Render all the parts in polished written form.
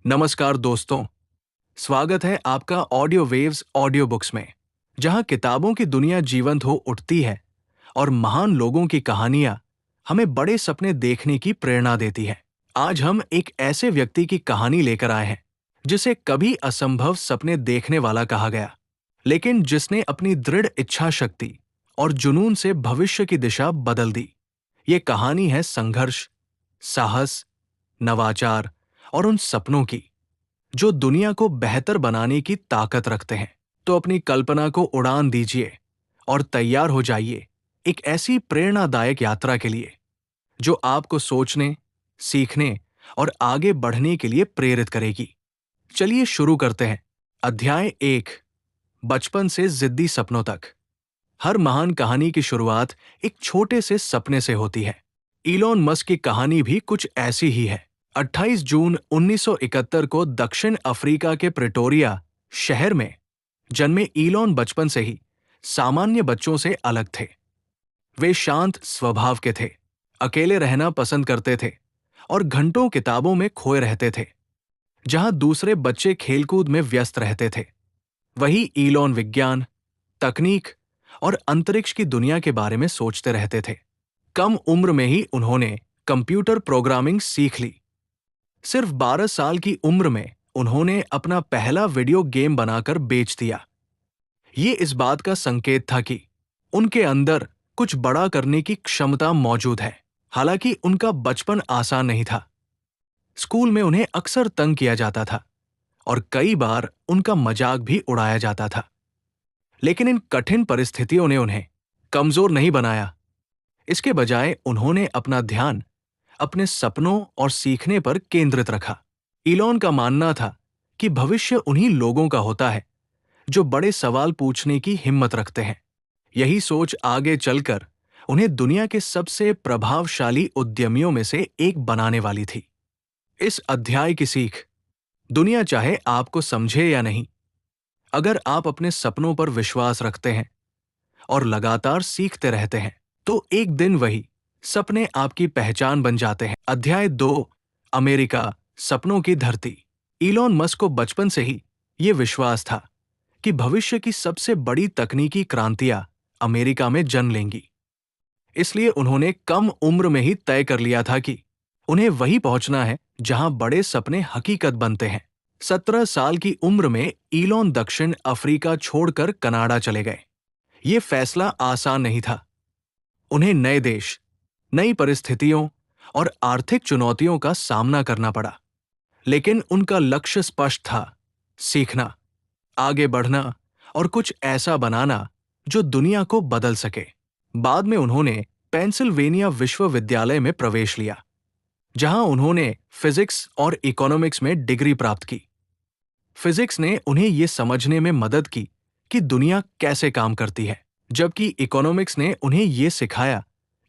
नमस्कार दोस्तों, स्वागत है आपका ऑडियो वेव्स ऑडियो बुक्स में, जहां किताबों की दुनिया जीवंत हो उठती है और महान लोगों की कहानियां हमें बड़े सपने देखने की प्रेरणा देती है। आज हम एक ऐसे व्यक्ति की कहानी लेकर आए हैं जिसे कभी असंभव सपने देखने वाला कहा गया, लेकिन जिसने अपनी दृढ़ इच्छा शक्ति और जुनून से भविष्य की दिशा बदल दी। ये कहानी है संघर्ष, साहस, नवाचार और उन सपनों की जो दुनिया को बेहतर बनाने की ताकत रखते हैं। तो अपनी कल्पना को उड़ान दीजिए और तैयार हो जाइए एक ऐसी प्रेरणादायक यात्रा के लिए जो आपको सोचने, सीखने और आगे बढ़ने के लिए प्रेरित करेगी। चलिए शुरू करते हैं। अध्याय 1, बचपन से जिद्दी सपनों तक। हर महान कहानी की शुरुआत एक छोटे से सपने से होती है। इलॉन मस्क की कहानी भी कुछ ऐसी ही है। 28 जून 1971 को दक्षिण अफ्रीका के प्रिटोरिया शहर में जन्मे इलॉन बचपन से ही सामान्य बच्चों से अलग थे। वे शांत स्वभाव के थे, अकेले रहना पसंद करते थे और घंटों किताबों में खोए रहते थे। जहां दूसरे बच्चे खेलकूद में व्यस्त रहते थे, वहीं इलॉन विज्ञान, तकनीक और अंतरिक्ष की दुनिया के बारे में सोचते रहते थे। कम उम्र में ही उन्होंने कंप्यूटर प्रोग्रामिंग सीख ली। सिर्फ 12 साल की उम्र में उन्होंने अपना पहला वीडियो गेम बनाकर बेच दिया। ये इस बात का संकेत था कि उनके अंदर कुछ बड़ा करने की क्षमता मौजूद है। हालांकि उनका बचपन आसान नहीं था। स्कूल में उन्हें अक्सर तंग किया जाता था और कई बार उनका मजाक भी उड़ाया जाता था। लेकिन इन कठिन परिस्थितियों ने उन्हें कमजोर नहीं बनाया। इसके बजाय उन्होंने अपना ध्यान अपने सपनों और सीखने पर केंद्रित रखा। इलॉन का मानना था कि भविष्य उन्हीं लोगों का होता है जो बड़े सवाल पूछने की हिम्मत रखते हैं। यही सोच आगे चलकर उन्हें दुनिया के सबसे प्रभावशाली उद्यमियों में से एक बनाने वाली थी। इस अध्याय की सीख: दुनिया चाहे आपको समझे या नहीं, अगर आप अपने सपनों पर विश्वास रखते हैं और लगातार सीखते रहते हैं, तो एक दिन वही सपने आपकी पहचान बन जाते हैं। अध्याय 2, अमेरिका, सपनों की धरती। इलॉन मस्क को बचपन से ही ये विश्वास था कि भविष्य की सबसे बड़ी तकनीकी क्रांतियां अमेरिका में जन्म लेंगी। इसलिए उन्होंने कम उम्र में ही तय कर लिया था कि उन्हें वही पहुंचना है जहां बड़े सपने हकीकत बनते हैं। 17 साल की उम्र में इलॉन दक्षिण अफ्रीका छोड़कर कनाडा चले गए। ये फैसला आसान नहीं था। उन्हें नए देश, नई परिस्थितियों और आर्थिक चुनौतियों का सामना करना पड़ा, लेकिन उनका लक्ष्य स्पष्ट था: सीखना, आगे बढ़ना और कुछ ऐसा बनाना जो दुनिया को बदल सके। बाद में उन्होंने पेंसिल्वेनिया विश्वविद्यालय में प्रवेश लिया, जहां उन्होंने फिजिक्स और इकोनॉमिक्स में डिग्री प्राप्त की। फिजिक्स ने उन्हें यह समझने में मदद की कि दुनिया कैसे काम करती है, जबकि इकोनॉमिक्स ने उन्हें यह सिखाया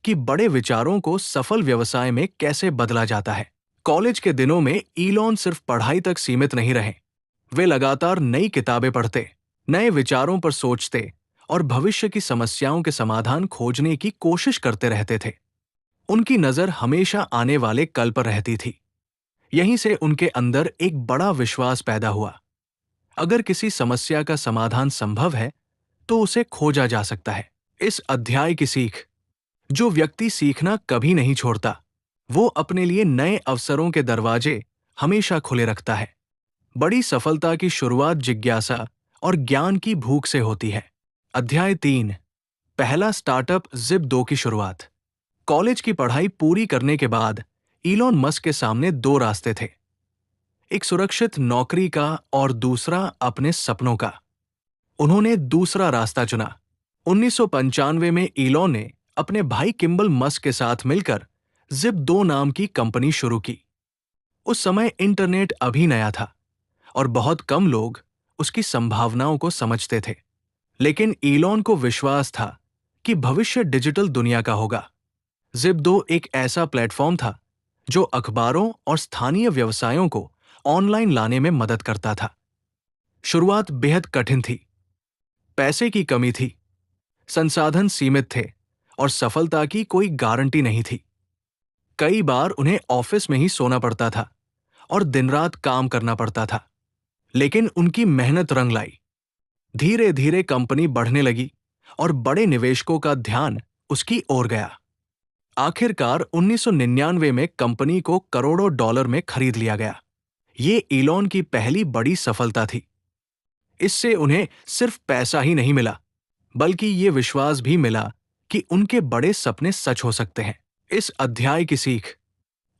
कि बड़े विचारों को सफल व्यवसाय में कैसे बदला जाता है। कॉलेज के दिनों में इलॉन सिर्फ पढ़ाई तक सीमित नहीं रहे। वे लगातार नई किताबें पढ़ते, नए विचारों पर सोचते और भविष्य की समस्याओं के समाधान खोजने की कोशिश करते रहते थे। उनकी नजर हमेशा आने वाले कल पर रहती थी। यहीं से उनके अंदर एक बड़ा विश्वास पैदा हुआ: अगर किसी समस्या का समाधान संभव है, तो उसे खोजा जा सकता है। इस अध्याय की सीख: जो व्यक्ति सीखना कभी नहीं छोड़ता, वो अपने लिए नए अवसरों के दरवाजे हमेशा खुले रखता है। बड़ी सफलता की शुरुआत जिज्ञासा और ज्ञान की भूख से होती है। अध्याय 3, पहला स्टार्टअप ज़िप 2 की शुरुआत। कॉलेज की पढ़ाई पूरी करने के बाद इलॉन मस्क के सामने 2 रास्ते थे, एक सुरक्षित नौकरी का और दूसरा अपने सपनों का। उन्होंने दूसरा रास्ता चुना। 1995 में इलॉन ने अपने भाई किम्बल मस्क के साथ मिलकर ज़िप 2 नाम की कंपनी शुरू की। उस समय इंटरनेट अभी नया था और बहुत कम लोग उसकी संभावनाओं को समझते थे, लेकिन इलॉन को विश्वास था कि भविष्य डिजिटल दुनिया का होगा। ज़िप 2 एक ऐसा प्लेटफॉर्म था जो अखबारों और स्थानीय व्यवसायों को ऑनलाइन लाने में मदद करता था। शुरुआत बेहद कठिन थी। पैसे की कमी थी, संसाधन सीमित थे और सफलता की कोई गारंटी नहीं थी। कई बार उन्हें ऑफिस में ही सोना पड़ता था और दिन रात काम करना पड़ता था। लेकिन उनकी मेहनत रंग लाई। धीरे धीरे कंपनी बढ़ने लगी और बड़े निवेशकों का ध्यान उसकी ओर गया। आखिरकार 1999 में कंपनी को करोड़ों डॉलर में खरीद लिया गया। ये इलॉन की पहली बड़ी सफलता थी। इससे उन्हें सिर्फ पैसा ही नहीं मिला, बल्कि ये विश्वास भी मिला कि उनके बड़े सपने सच हो सकते हैं। इस अध्याय की सीख: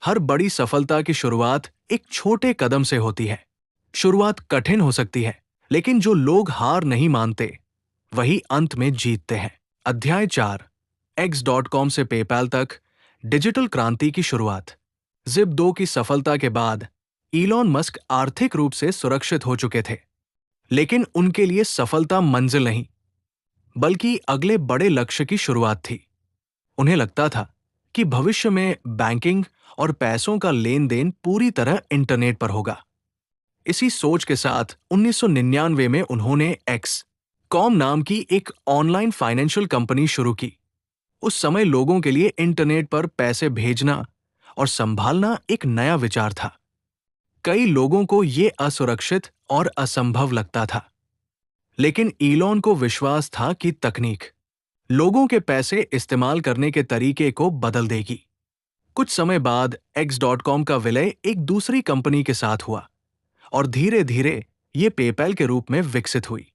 हर बड़ी सफलता की शुरुआत एक छोटे कदम से होती है। शुरुआत कठिन हो सकती है, लेकिन जो लोग हार नहीं मानते वही अंत में जीतते हैं। अध्याय 4: X.com से पेपैल तक डिजिटल क्रांति की शुरुआत। Zip2 की सफलता के बाद इलॉन मस्क आर्थिक रूप से सुरक्षित हो चुके थे। लेकिन उनके लिए सफलता मंजिल नहीं, बल्कि अगले बड़े लक्ष्य की शुरुआत थी। उन्हें लगता था कि भविष्य में बैंकिंग और पैसों का लेन देन पूरी तरह इंटरनेट पर होगा। इसी सोच के साथ 1999 में उन्होंने X.com नाम की एक ऑनलाइन फाइनेंशियल कंपनी शुरू की। उस समय लोगों के लिए इंटरनेट पर पैसे भेजना और संभालना एक नया विचार था। कई लोगों को यह असुरक्षित और असंभव लगता था, लेकिन इलॉन को विश्वास था कि तकनीक लोगों के पैसे इस्तेमाल करने के तरीके को बदल देगी। कुछ समय बाद X.com का विलय एक दूसरी कंपनी के साथ हुआ और धीरे धीरे ये पेपैल के रूप में विकसित हुई।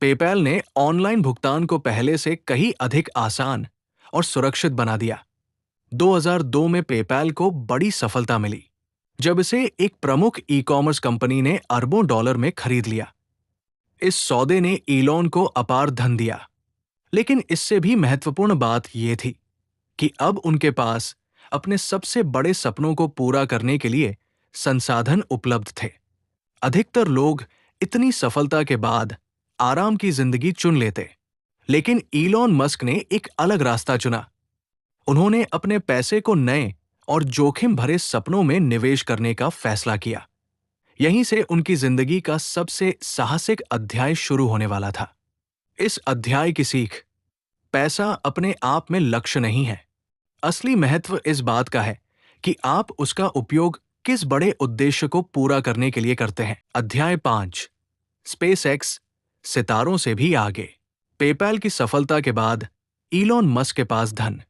पेपैल ने ऑनलाइन भुगतान को पहले से कहीं अधिक आसान और सुरक्षित बना दिया। 2002 में पेपैल को बड़ी सफलता मिली, जब इसे एक प्रमुख ई-कॉमर्स कंपनी ने अरबों डॉलर में खरीद लिया। इस सौदे ने इलॉन को अपार धन दिया, लेकिन इससे भी महत्वपूर्ण बात यह थी कि अब उनके पास अपने सबसे बड़े सपनों को पूरा करने के लिए संसाधन उपलब्ध थे। अधिकतर लोग इतनी सफलता के बाद आराम की जिंदगी चुन लेते, लेकिन इलॉन मस्क ने एक अलग रास्ता चुना। उन्होंने अपने पैसे को नए और जोखिम भरे सपनों में निवेश करने का फैसला किया। यहीं से उनकी जिंदगी का सबसे साहसिक अध्याय शुरू होने वाला था। इस अध्याय की सीख: पैसा अपने आप में लक्ष्य नहीं है। असली महत्व इस बात का है कि आप उसका उपयोग किस बड़े उद्देश्य को पूरा करने के लिए करते हैं। अध्याय 5: SpaceX सितारों से भी आगे। पेपैल की सफलता के बाद इलॉन मस्क के पास धन,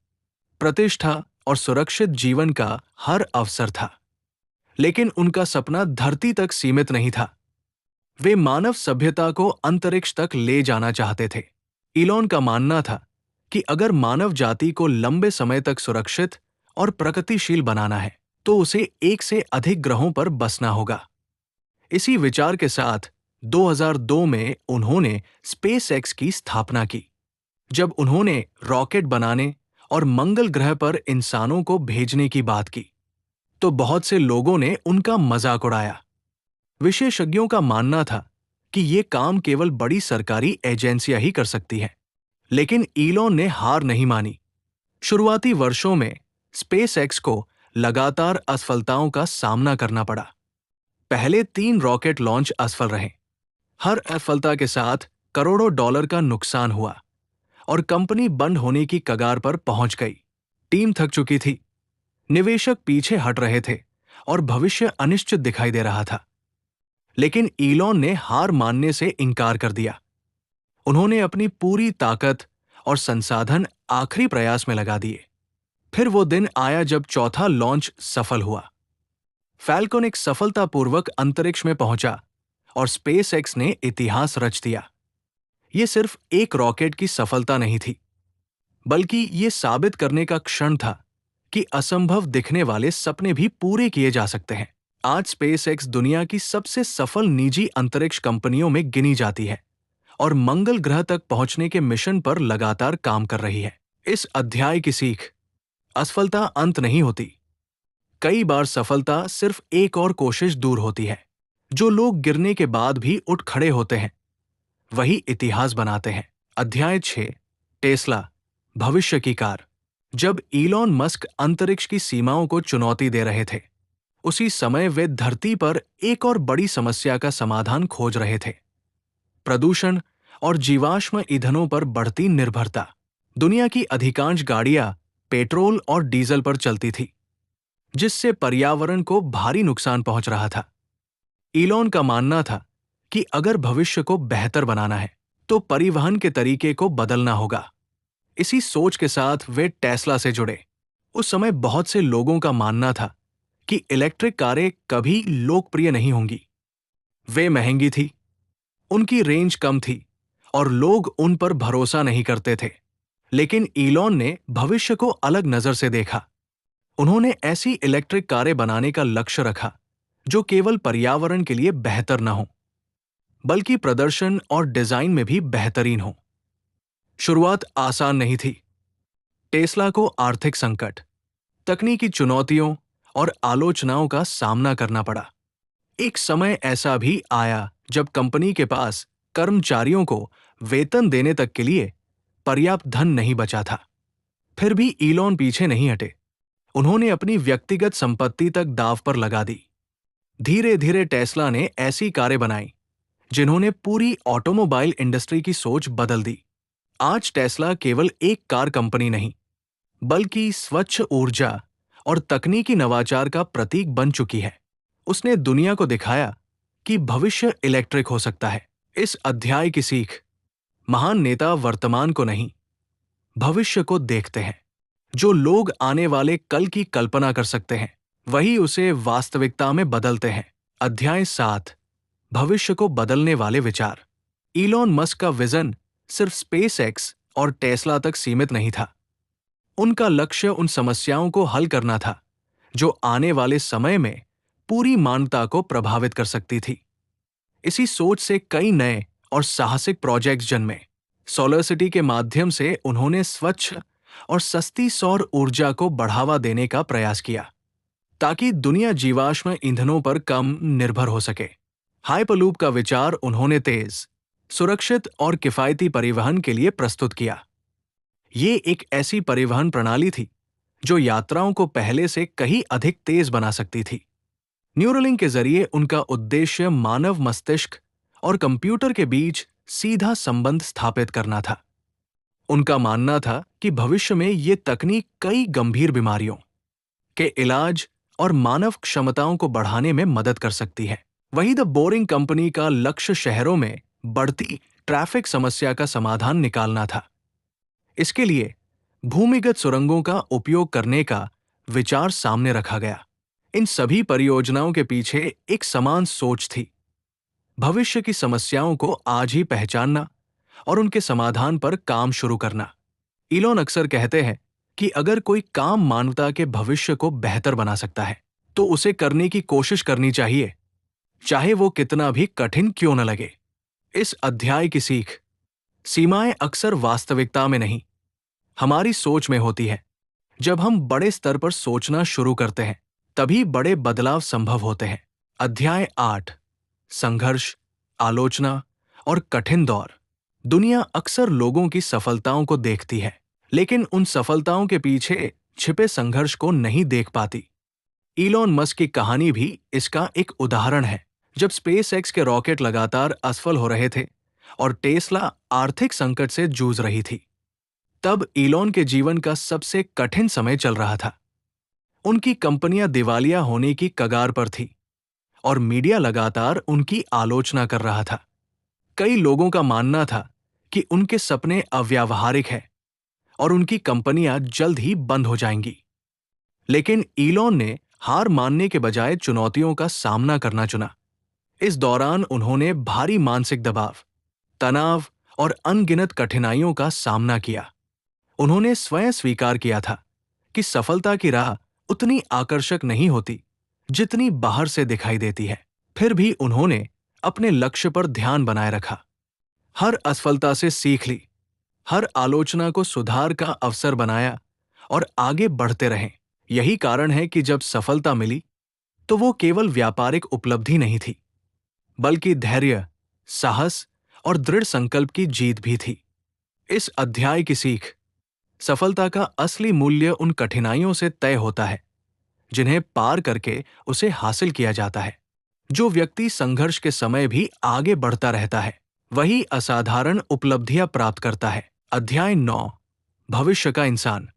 प्रतिष्ठा और सुरक्षित जीवन का हर अवसर था। लेकिन उनका सपना धरती तक सीमित नहीं था। वे मानव सभ्यता को अंतरिक्ष तक ले जाना चाहते थे। इलॉन का मानना था कि अगर मानव जाति को लंबे समय तक सुरक्षित और प्रगतिशील बनाना है, तो उसे एक से अधिक ग्रहों पर बसना होगा। इसी विचार के साथ 2002 में उन्होंने SpaceX की स्थापना की। जब उन्होंने रॉकेट बनाने और मंगल ग्रह पर इंसानों को भेजने की बात की, तो बहुत से लोगों ने उनका मजाक उड़ाया। विशेषज्ञों का मानना था कि ये काम केवल बड़ी सरकारी एजेंसियां ही कर सकती हैं। लेकिन इलॉन ने हार नहीं मानी। शुरुआती वर्षों में SpaceX को लगातार असफलताओं का सामना करना पड़ा। पहले 3 रॉकेट लॉन्च असफल रहे। हर असफलता के साथ करोड़ों डॉलर का नुकसान हुआ और कंपनी बंद होने की कगार पर पहुंच गई। टीम थक चुकी थी, निवेशक पीछे हट रहे थे और भविष्य अनिश्चित दिखाई दे रहा था। लेकिन इलॉन ने हार मानने से इनकार कर दिया। उन्होंने अपनी पूरी ताकत और संसाधन आखिरी प्रयास में लगा दिए। फिर वो दिन आया जब चौथा लॉन्च सफल हुआ। फैल्कन एक सफलतापूर्वक अंतरिक्ष में पहुंचा और SpaceX ने इतिहास रच दिया। ये सिर्फ एक रॉकेट की सफलता नहीं थी, बल्कि ये साबित करने का क्षण था कि असंभव दिखने वाले सपने भी पूरे किए जा सकते हैं। आज SpaceX दुनिया की सबसे सफल निजी अंतरिक्ष कंपनियों में गिनी जाती है और मंगल ग्रह तक पहुंचने के मिशन पर लगातार काम कर रही है। इस अध्याय की सीख: असफलता अंत नहीं होती। कई बार सफलता सिर्फ एक और कोशिश दूर होती है। जो लोग गिरने के बाद भी उठ खड़े होते हैं, वही इतिहास बनाते हैं। अध्याय 6: टेस्ला भविष्य की कार। जब इलॉन मस्क अंतरिक्ष की सीमाओं को चुनौती दे रहे थे, उसी समय वे धरती पर एक और बड़ी समस्या का समाधान खोज रहे थे: प्रदूषण और जीवाश्म ईंधनों पर बढ़ती निर्भरता। दुनिया की अधिकांश गाड़ियां पेट्रोल और डीजल पर चलती थी। जिससे पर्यावरण को भारी नुकसान पहुंच रहा था। इलॉन का मानना था कि अगर भविष्य को बेहतर बनाना है तो परिवहन के तरीके को बदलना होगा। इसी सोच के साथ वे टेस्ला से जुड़े। उस समय बहुत से लोगों का मानना था कि इलेक्ट्रिक कारें कभी लोकप्रिय नहीं होंगी। वे महंगी थी, उनकी रेंज कम थी और लोग उन पर भरोसा नहीं करते थे। लेकिन इलॉन ने भविष्य को अलग नजर से देखा। उन्होंने ऐसी इलेक्ट्रिक कारें बनाने का लक्ष्य रखा जो केवल पर्यावरण के लिए बेहतर न हो, बल्कि प्रदर्शन और डिजाइन में भी बेहतरीन हो। शुरुआत आसान नहीं थी। टेस्ला को आर्थिक संकट, तकनीकी चुनौतियों और आलोचनाओं का सामना करना पड़ा। एक समय ऐसा भी आया जब कंपनी के पास कर्मचारियों को वेतन देने तक के लिए पर्याप्त धन नहीं बचा था। फिर भी इलॉन पीछे नहीं हटे। उन्होंने अपनी व्यक्तिगत संपत्ति तक दांव पर लगा दी। धीरे धीरे टेस्ला ने ऐसी कारें बनाई जिन्होंने पूरी ऑटोमोबाइल इंडस्ट्री की सोच बदल दी। आज टेस्ला केवल एक कार कंपनी नहीं, बल्कि स्वच्छ ऊर्जा और तकनीकी नवाचार का प्रतीक बन चुकी है। उसने दुनिया को दिखाया कि भविष्य इलेक्ट्रिक हो सकता है। इस अध्याय की सीख: महान नेता वर्तमान को नहीं, भविष्य को देखते हैं। जो लोग आने वाले कल की कल्पना कर सकते हैं, वही उसे वास्तविकता में बदलते हैं। अध्याय 7: भविष्य को बदलने वाले विचार। इलॉन मस्क का विजन सिर्फ स्पेसएक्स और टेस्ला तक सीमित नहीं था। उनका लक्ष्य उन समस्याओं को हल करना था जो आने वाले समय में पूरी मानवता को प्रभावित कर सकती थी। इसी सोच से कई नए और साहसिक प्रोजेक्ट्स जन्मे। सोलर सिटी के माध्यम से उन्होंने स्वच्छ और सस्ती सौर ऊर्जा को बढ़ावा देने का प्रयास किया, ताकि दुनिया जीवाश्म ईंधनों पर कम निर्भर हो सके। हाइपरलूप का विचार उन्होंने तेज, सुरक्षित और किफायती परिवहन के लिए प्रस्तुत किया। ये एक ऐसी परिवहन प्रणाली थी जो यात्राओं को पहले से कहीं अधिक तेज बना सकती थी। न्यूरलिंक के जरिए उनका उद्देश्य मानव मस्तिष्क और कंप्यूटर के बीच सीधा संबंध स्थापित करना था। उनका मानना था कि भविष्य में ये तकनीक कई गंभीर बीमारियों के इलाज और मानव क्षमताओं को बढ़ाने में मदद कर सकती है। वहीं द बोरिंग कंपनी का लक्ष्य शहरों में बढ़ती ट्रैफिक समस्या का समाधान निकालना था। इसके लिए भूमिगत सुरंगों का उपयोग करने का विचार सामने रखा गया। इन सभी परियोजनाओं के पीछे एक समान सोच थी: भविष्य की समस्याओं को आज ही पहचानना और उनके समाधान पर काम शुरू करना। इलॉन अक्सर कहते हैं कि अगर कोई काम मानवता के भविष्य को बेहतर बना सकता है, तो उसे करने की कोशिश करनी चाहिए, चाहे वो कितना भी कठिन क्यों न लगे। इस अध्याय की सीख: सीमाएं अक्सर वास्तविकता में नहीं, हमारी सोच में होती है। जब हम बड़े स्तर पर सोचना शुरू करते हैं, तभी बड़े बदलाव संभव होते हैं। अध्याय 8: संघर्ष, आलोचना और कठिन दौर। दुनिया अक्सर लोगों की सफलताओं को देखती है, लेकिन उन सफलताओं के पीछे छिपे संघर्ष को नहीं देख पाती। इलॉन मस्क की कहानी भी इसका एक उदाहरण है। जब स्पेसएक्स के रॉकेट लगातार असफल हो रहे थे और टेस्ला आर्थिक संकट से जूझ रही थी, तब इलॉन के जीवन का सबसे कठिन समय चल रहा था। उनकी कंपनियां दिवालिया होने की कगार पर थी और मीडिया लगातार उनकी आलोचना कर रहा था। कई लोगों का मानना था कि उनके सपने अव्यावहारिक हैं और उनकी कंपनियां जल्द ही बंद हो जाएंगी। लेकिन इलॉन ने हार मानने के बजाय चुनौतियों का सामना करना चुना। इस दौरान उन्होंने भारी मानसिक दबाव, तनाव और अनगिनत कठिनाइयों का सामना किया। उन्होंने स्वयं स्वीकार किया था कि सफलता की राह उतनी आकर्षक नहीं होती जितनी बाहर से दिखाई देती है। फिर भी उन्होंने अपने लक्ष्य पर ध्यान बनाए रखा, हर असफलता से सीख ली, हर आलोचना को सुधार का अवसर बनाया और आगे बढ़ते रहे। यही कारण है कि जब सफलता मिली, तो वो केवल व्यापारिक उपलब्धि नहीं थी, बल्कि धैर्य, साहस और दृढ़ संकल्प की जीत भी थी। इस अध्याय की सीख: सफलता का असली मूल्य उन कठिनाइयों से तय होता है जिन्हें पार करके उसे हासिल किया जाता है। जो व्यक्ति संघर्ष के समय भी आगे बढ़ता रहता है, वही असाधारण उपलब्धियां प्राप्त करता है। अध्याय 9: भविष्य का इंसान।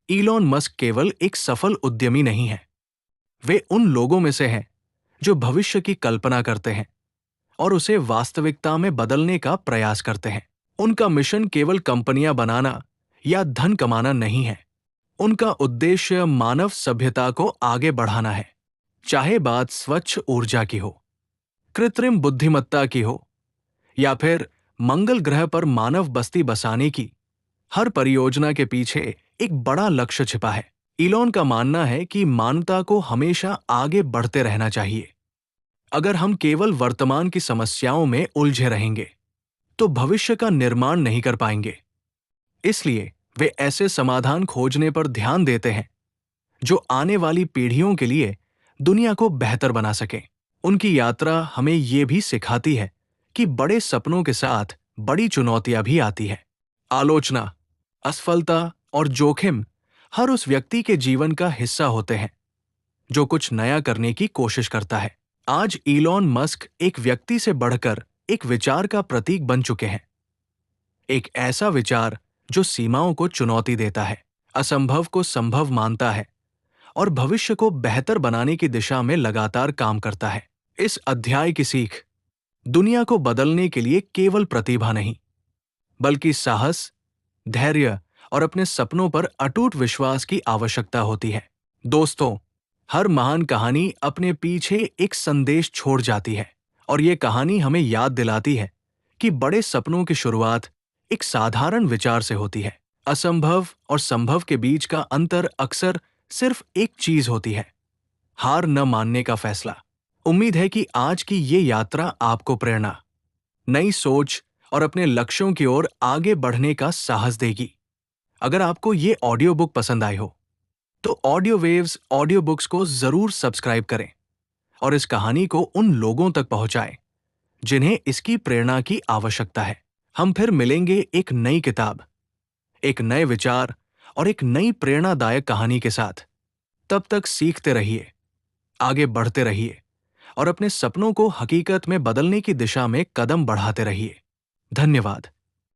इलॉन मस्क केवल एक सफल उद्यमी नहीं है, वे उन लोगों में से हैं जो भविष्य की कल्पना करते हैं और उसे वास्तविकता में बदलने का प्रयास करते हैं। उनका मिशन केवल कंपनियां बनाना या धन कमाना नहीं है। उनका उद्देश्य मानव सभ्यता को आगे बढ़ाना है, चाहे बात स्वच्छ ऊर्जा की हो, कृत्रिम बुद्धिमत्ता की हो या फिर मंगल ग्रह पर मानव बस्ती बसाने की। हर परियोजना के पीछे एक बड़ा लक्ष्य छिपा है। इलॉन का मानना है कि मानवता को हमेशा आगे बढ़ते रहना चाहिए। अगर हम केवल वर्तमान की समस्याओं में उलझे रहेंगे तो भविष्य का निर्माण नहीं कर पाएंगे। इसलिए वे ऐसे समाधान खोजने पर ध्यान देते हैं जो आने वाली पीढ़ियों के लिए दुनिया को बेहतर बना सकें। उनकी यात्रा हमें ये भी सिखाती है कि बड़े सपनों के साथ बड़ी चुनौतियां भी आती है। आलोचना, असफलता और जोखिम हर उस व्यक्ति के जीवन का हिस्सा होते हैं जो कुछ नया करने की कोशिश करता है। आज इलॉन मस्क एक व्यक्ति से बढ़कर एक विचार का प्रतीक बन चुके हैं। एक ऐसा विचार जो सीमाओं को चुनौती देता है, असंभव को संभव मानता है और भविष्य को बेहतर बनाने की दिशा में लगातार काम करता है। इस अध्याय की सीख दुनिया को बदलने के लिए केवल प्रतिभा नहीं, बल्कि साहस, धैर्य और अपने सपनों पर अटूट विश्वास की आवश्यकता होती है। दोस्तों, हर महान कहानी अपने पीछे एक संदेश छोड़ जाती है और ये कहानी हमें याद दिलाती है कि बड़े सपनों की शुरुआत एक साधारण विचार से होती है। असंभव और संभव के बीच का अंतर अक्सर सिर्फ एक चीज होती है, हार न मानने का फैसला। उम्मीद है कि आज की ये यात्रा आपको प्रेरणा, नई सोच और अपने लक्ष्यों की ओर आगे बढ़ने का साहस देगी। अगर आपको ये ऑडियो बुक पसंद आई हो तो ऑडियो वेव्स ऑडियो बुक्स को जरूर सब्सक्राइब करें और इस कहानी को उन लोगों तक पहुंचाएं जिन्हें इसकी प्रेरणा की आवश्यकता है। हम फिर मिलेंगे एक नई किताब, एक नए विचार और एक नई प्रेरणादायक कहानी के साथ। तब तक सीखते रहिए, आगे बढ़ते रहिए और अपने सपनों को हकीकत में बदलने की दिशा में कदम बढ़ाते रहिए। धन्यवाद।